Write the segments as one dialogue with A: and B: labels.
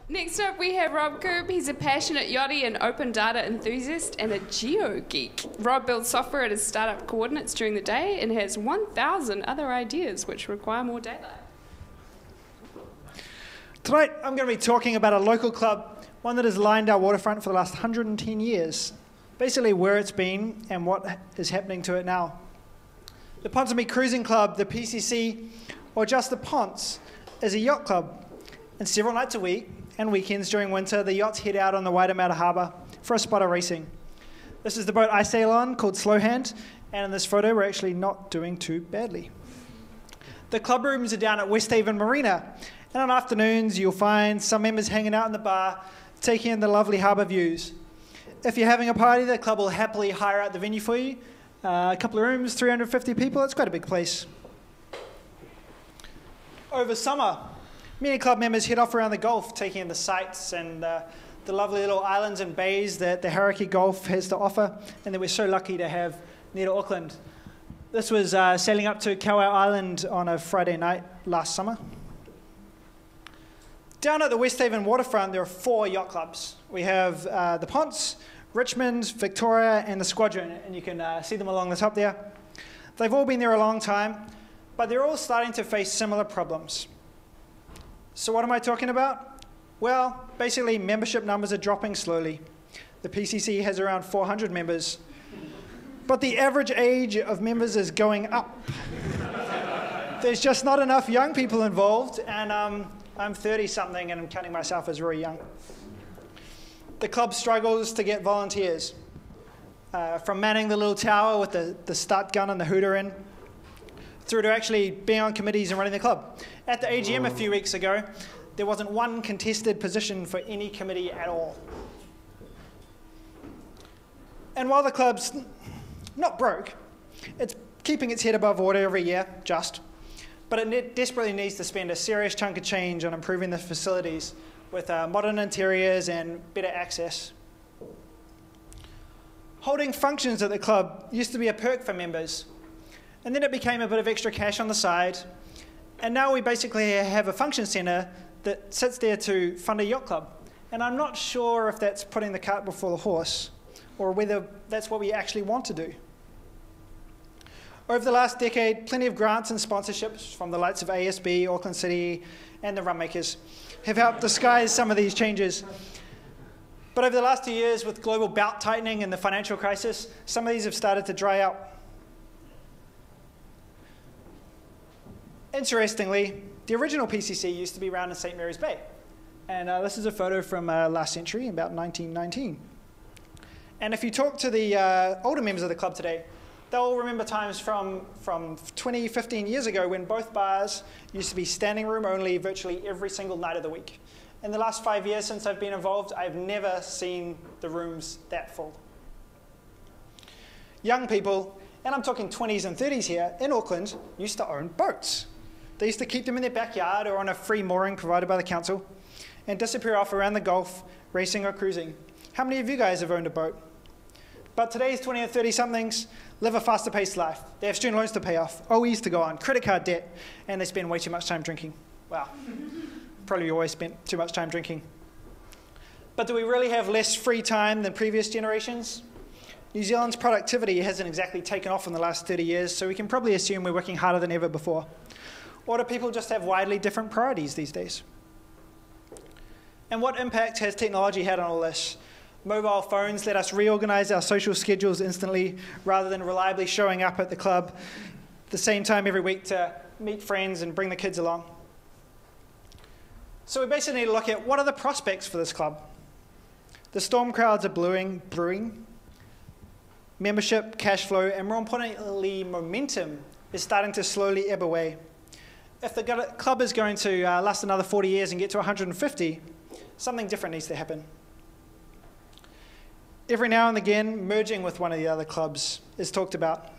A: Next up, we have Rob Coup. He's a passionate yachty and open data enthusiast and a geo geek. Rob builds software at his startup coordinates during the day and has 1,000 other ideas which require more data.
B: Tonight, I'm going to be talking about a local club, one that has lined our waterfront for the last 110 years. Basically, where it's been and what is happening to it now. The Ponsonby Cruising Club, the PCC, or just the Ponce, is a yacht club. And several nights a week and weekends during winter, the yachts head out on the Waitemata Harbour for a spot of racing. This is the boat I sail on, called Slowhand, and in this photo, we're actually not doing too badly. The club rooms are down at Westhaven Marina, and on afternoons, you'll find some members hanging out in the bar, taking in the lovely harbour views. If you're having a party, the club will happily hire out the venue for you. A couple of rooms, 350 people, it's quite a big place. Over summer, many club members head off around the Gulf, taking in the sights and the lovely little islands and bays that the Hauraki Gulf has to offer, and that we're so lucky to have near to Auckland. This was sailing up to Kauai Island on a Friday night last summer. Down at the Westhaven waterfront, there are 4 yacht clubs. We have the Ponce, Richmond, Victoria, and the Squadron, and you can see them along the top there. They've all been there a long time, but they're all starting to face similar problems. So what am I talking about? Well, basically membership numbers are dropping slowly. The PCC has around 400 members, but the average age of members is going up. There's just not enough young people involved, and I'm 30-something and I'm counting myself as very young. The club struggles to get volunteers, from manning the little tower with the start gun and the hooter in, through to actually being on committees and running the club. At the AGM a few weeks ago, there wasn't one contested position for any committee at all. And while the club's not broke, it's keeping its head above water every year, but it desperately needs to spend a serious chunk of change on improving the facilities with modern interiors and better access. Holding functions at the club used to be a perk for members, and then it became a bit of extra cash on the side, and now we basically have a function centre that sits there to fund a yacht club. And I'm not sure if that's putting the cart before the horse, or whether that's what we actually want to do. Over the last decade, plenty of grants and sponsorships from the likes of ASB, Auckland City, and the Rummakers have helped disguise some of these changes. But over the last 2 years, with global belt tightening and the financial crisis, some of these have started to dry out. Interestingly, the original PCC used to be around in St. Mary's Bay. And this is a photo from last century, about 1919. And if you talk to the older members of the club today, they'll remember times from 20, 15 years ago when both bars used to be standing room only virtually every single night of the week. In the last 5 years since I've been involved, I've never seen the rooms that full. Young people, and I'm talking 20s and 30s here, in Auckland, used to own boats. They used to keep them in their backyard or on a free mooring provided by the council and disappear off around the Gulf, racing or cruising. How many of you guys have owned a boat? But today's 20 or 30-somethings live a faster-paced life. They have student loans to pay off, OEs to go on, credit card debt, and they spend way too much time drinking. Wow. Probably always spent too much time drinking. But do we really have less free time than previous generations? New Zealand's productivity hasn't exactly taken off in the last 30 years, so we can probably assume we're working harder than ever before. Or do people just have widely different priorities these days? And what impact has technology had on all this? Mobile phones let us reorganize our social schedules instantly rather than reliably showing up at the club the same time every week to meet friends and bring the kids along. So we basically need to look at what are the prospects for this club. The storm clouds are brewing. Membership, cash flow, and more importantly, momentum is starting to slowly ebb away. If the club is going to last another 40 years and get to 150, something different needs to happen. Every now and again, merging with one of the other clubs is talked about.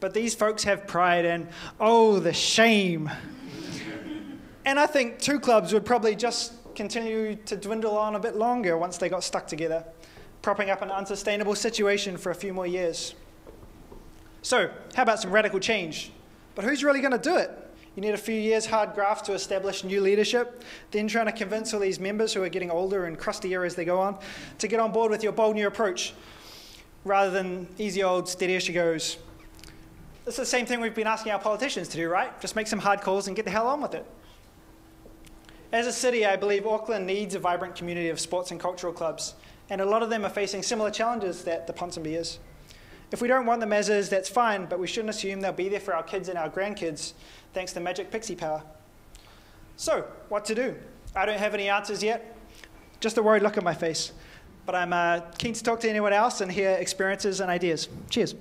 B: But these folks have pride and, oh, the shame. And I think 2 clubs would probably just continue to dwindle on a bit longer once they got stuck together, propping up an unsustainable situation for a few more years. So, how about some radical change? But who's really going to do it? You need a few years hard graft to establish new leadership, then trying to convince all these members who are getting older and crustier as they go on to get on board with your bold new approach, rather than easy old steady as she goes. It's the same thing we've been asking our politicians to do, right? Just make some hard calls and get the hell on with it. As a city, I believe Auckland needs a vibrant community of sports and cultural clubs, and a lot of them are facing similar challenges that the Ponsonby is. If we don't want them as is, that's fine, but we shouldn't assume they'll be there for our kids and our grandkids, thanks to magic pixie power. So, what to do? I don't have any answers yet, just a worried look on my face. But I'm keen to talk to anyone else and hear experiences and ideas. Cheers.